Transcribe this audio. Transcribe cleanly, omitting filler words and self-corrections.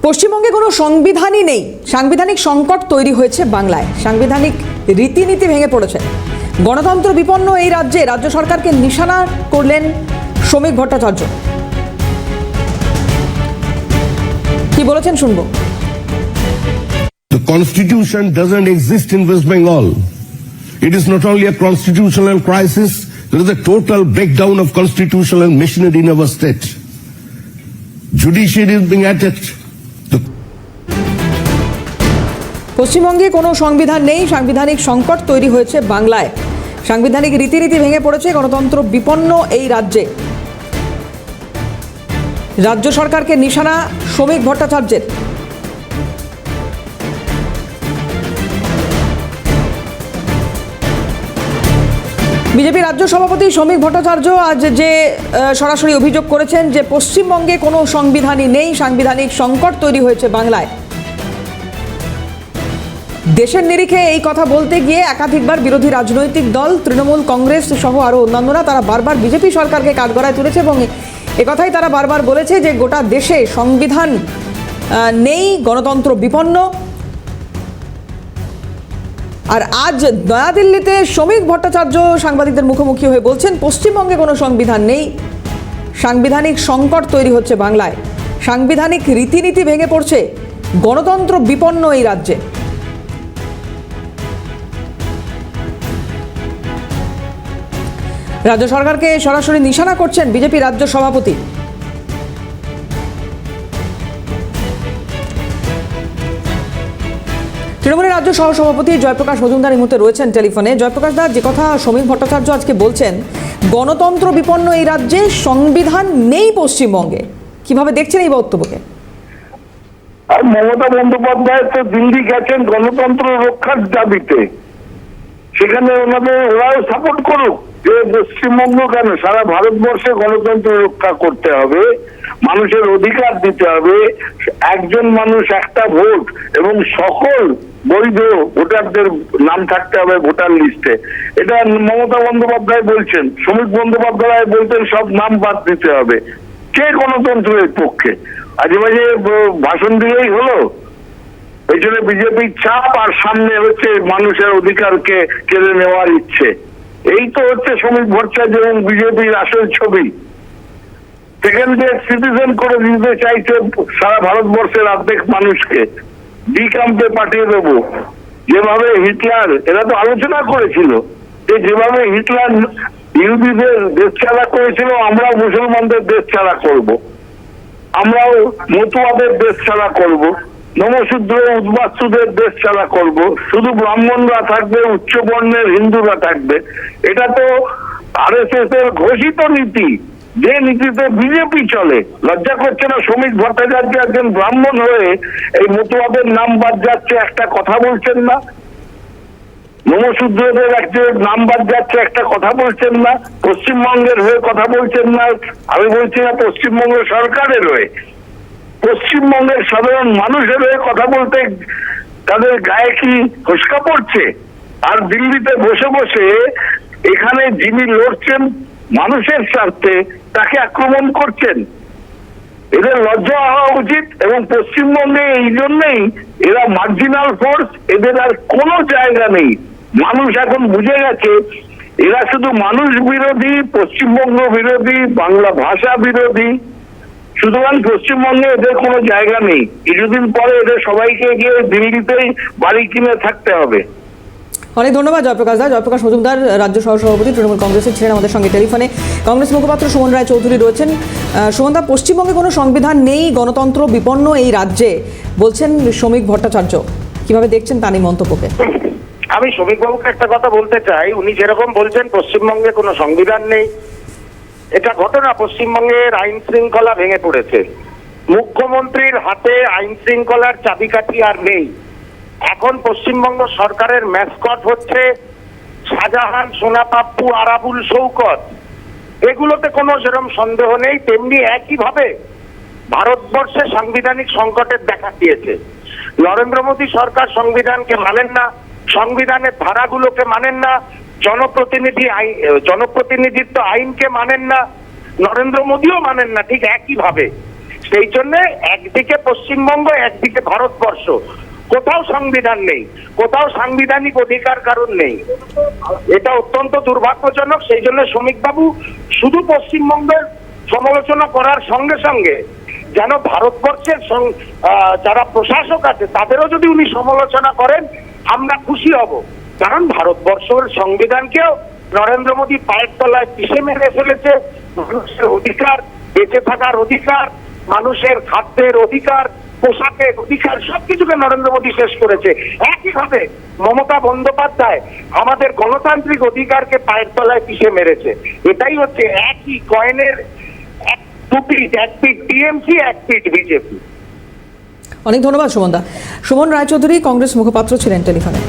পশ্চিমবঙ্গে কোনো সংবিধানই নেই, সাংবিধানিক সংকট তৈরি হয়েছে বাংলায়, সাংবিধানিক রীতিনীতি ভেঙে পড়েছে, গণতন্ত্র বিপন্ন এই রাজ্যে রাজ্য সরকারকে নিশানা করলেন শ্রমিক ভট্টাচার্য। কি বলেছেন শুনবো। The constitution doesn't exist in West Bengal. It is not only a constitutional crisis, there is a total breakdown of constitutional machinery in our state. Judiciary is being attacked. পশ্চিমবঙ্গে কোনো সংবিধান নেই, সাংবিধানিক সংকট তৈরি হয়েছে বাংলায়, সাংবিধানিক রীতিনীতি ভেঙে পড়েছে, গণতন্ত্র বিপন্ন এই রাজ্যে রাজ্য সরকারকে নিশানা শ্রমিক ভট্টাচার্যের। বিজেপি রাজ্য সভাপতি শ্রমিক ভট্টাচার্য আজ যে সরাসরি অভিযোগ করেছেন যে পশ্চিমবঙ্গে কোনো সংবিধানই নেই, সাংবিধানিক সংকট তৈরি হয়েছে বাংলায়। দেশের নিরিখে এই কথা বলতে গিয়ে একাধিকবার বিরোধী রাজনৈতিক দল, তৃণমূল কংগ্রেস সহ আরও অন্যান্যরা তারা বারবার বিজেপি সরকারকে কাঠগড়ায় তুলেছে এবং একথাই তারা বারবার বলেছে যে গোটা দেশে সংবিধান নেই, গণতন্ত্র বিপন্ন। আর আজ নয়াদিল্লিতে শ্রমিক ভট্টাচার্য সাংবাদিকদের মুখোমুখি হয়ে বলছেন পশ্চিমবঙ্গে কোনো সংবিধান নেই, সাংবিধানিক সংকট তৈরি হচ্ছে বাংলায়, সাংবিধানিক রীতিনীতি ভেঙে পড়ছে, গণতন্ত্র বিপন্ন এই রাজ্যে। রাজ্য সরকারকে সরাসরি নিশানা করছেন বিজেপি রাজ্য সভাপতি। তৃণমূলের রাজ্য সহসভাপতি জয়প্রকাশ মজুমদার এই মুহূর্তে রয়েছেন টেলিফোনে। জয়প্রকাশ দা, যে কথা শ্রমিক ভট্টাচার্য আজকে বলছেন, গণতন্ত্র বিপন্ন এই রাজ্যে, সংবিধান নেই পশ্চিমবঙ্গে, কিভাবে দেখছেন এই বক্তব্যকে? আর মমতা বন্দ্যোপাধ্যায় তো দিল্লি গেছেন গণতন্ত্র রক্ষার দাবিতে, সেখানে ওরাও সাপোর্ট করুক যে পশ্চিমবঙ্গ কেন, সারা ভারতবর্ষে গণতন্ত্র রক্ষা করতে হবে, মানুষের অধিকার দিতে হবে, একজন মানুষ একটা ভোট এবং সকল বৈধ ভোটারদের নাম থাকতে হবে ভোটার লিস্টে। এটা মমতা বন্দ্যোপাধ্যায় বলছেন, শ্রমিক বন্দ্যোপাধ্যায় বলতেন সব নাম বাদ দিতে হবে। কে গণতন্ত্রের পক্ষে? আজে বাজে ভাষণ দিলেই হলো? পেছনে বিজেপির চাপ আর সামনে হচ্ছে মানুষের অধিকারকে কেড়ে নেওয়ার ইচ্ছে। এই তো হচ্ছে শ্রমিক ভট্টাচার্য এবং বিজেপির আসল ছবি। সেকেন্ড ডে সিটিজেন করে দিতে চাইছে সারা ভারতবর্ষের অর্ধেক মানুষকে, ডি ক্যাম্পে পাঠিয়ে দেবো। যেভাবে হিটলার, এরা তো আলোচনা করেছিল যে যেভাবে হিটলার ইহুদিদের দেশ ছাড়া করেছিল, আমরা মুসলমানদের দেশ ছাড়া করব, আমরাও মতুয়াদের দেশ ছাড়া করব, নমশূদ্র উদ্বাস্তুদের দেশ ছাড়া করব, শুধু ব্রাহ্মণরা থাকবে, উচ্চ বর্ণের হিন্দুরা থাকবে। এটা তো আরএসএস এর ঘোষিত নীতি, যে নীতিতে বিজেপি চলে। লজ্জা করছে না শ্রমিক ভট্টাচার্য একজন ব্রাহ্মণ হয়ে এই মতুয়াদের নাম বাদ যাচ্ছে, একটা কথা বলছেন না? নমশূদ্রদের একজন নাম বাদ যাচ্ছে, একটা কথা বলছেন না? পশ্চিমবঙ্গের হয়ে কথা বলছেন না? আমি বলছি না পশ্চিমবঙ্গ সরকারের হয়ে, পশ্চিমবঙ্গের সাধারণ মানুষের হয়ে কথা বলতে তাদের গায়ে কি ফসকা পড়ছে? আর দিল্লিতে বসে বসে এখানে যিনি লড়ছেন মানুষের স্বার্থে, তাকে আক্রমণ করছেন। এদের লজ্জা হওয়া উচিত। এবং পশ্চিমবঙ্গে এই জন্যই এরা মার্জিনাল ফোর্স, এদের আর কোনো জায়গা নেই। মানুষ এখন বুঝে গেছে এরা শুধু মানুষ বিরোধী, পশ্চিমবঙ্গ বিরোধী, বাংলা ভাষা বিরোধী। সুতরাং পশ্চিমবঙ্গে এদের কোনো জায়গা নেই। কিছুদিন পরে এদের সবাইকে গিয়ে দিল্লিতেই বাড়ি কিনে থাকতে হবে। অনেক ধন্যবাদ জয়প্রকাশ দা। জয়প্রকাশ মজুমদার রাজ্য সহসভাপতি তৃণমূল কংগ্রেসের ছিলেন আমাদের সঙ্গে টেলিফোনে। কংগ্রেস মুখপাত্র সুমন রায় চৌধুরী রয়েছেন। সুমন দা, পশ্চিমবঙ্গে কোনো সংবিধান নেই, গণতন্ত্র বিপন্ন এই রাজ্যে বলছেন শ্রমিক ভট্টাচার্য, কিভাবে দেখছেন তার এই মন্তব্যকে? আমি শ্রমিকবাবুকে একটা কথা বলতে চাই। উনি যেরকম বলছেন পশ্চিমবঙ্গে কোনো সংবিধান নেই, এটা ঘটনা। পশ্চিমবঙ্গের আইন শৃঙ্খলা ভেঙে পড়েছে, মুখ্যমন্ত্রীর হাতে আইন শৃঙ্খলার চাবিকাঠি আর নেই। এখন পশ্চিমবঙ্গ সরকারের ম্যাসকট হচ্ছে শাহজাহান, সোনাপাপ্পু, আরাবুল শৌকত। এগুলোতে কোনো সেরকম সন্দেহ নেই। তেমনি একইভাবে ভারতবর্ষে সাংবিধানিক সংকটের দেখা দিয়েছে। নরেন্দ্র মোদী সরকার সংবিধানকে মানেন না, সংবিধানের ধারাগুলোকে মানেন না, জনপ্রতিনিধিত্ব আইনকে মানেন না, নরেন্দ্র মোদীও মানেন না। ঠিক একইভাবে সেই জন্য একদিকে পশ্চিমবঙ্গ, একদিকে ভারতবর্ষ, কোথাও সংবিধান নেই, কোথাও সাংবিধানিক অধিকার কারণ নেই। এটা অত্যন্ত দুর্ভাগ্যজনক। সেই জন্য শ্রমিকবাবু শুধু পশ্চিমবঙ্গের সমালোচনা করার সঙ্গে সঙ্গে যেন ভারতবর্ষের যারা প্রশাসক আছে তাদেরও যদি উনি সমালোচনা করেন আমরা খুশি হব। কারণ ভারতবর্ষের সংবিধানকেও নরেন্দ্র মোদী পায়ের তলায় পিষে মেরে ফেলেছে। মানুষের অধিকার, বেঁচে থাকার অধিকার, মানুষের খাদ্যের অধিকার, পোশাকের অধিকার, সবকিছুকে নরেন্দ্র মোদী শেষ করেছে। একইভাবে মমতা বন্দ্যোপাধ্যায় আমাদের গণতান্ত্রিক অধিকারকে পায়ের তলায় পিষে মেরেছে। এটাই হচ্ছে একই কয়েনের এক পিঠ টিএমসি, এক পিঠ বিজেপি। অনেক ধন্যবাদ সুমনদা। সুমন রায়চৌধুরী কংগ্রেস মুখপাত্র ছিলেন টেলিফোনে।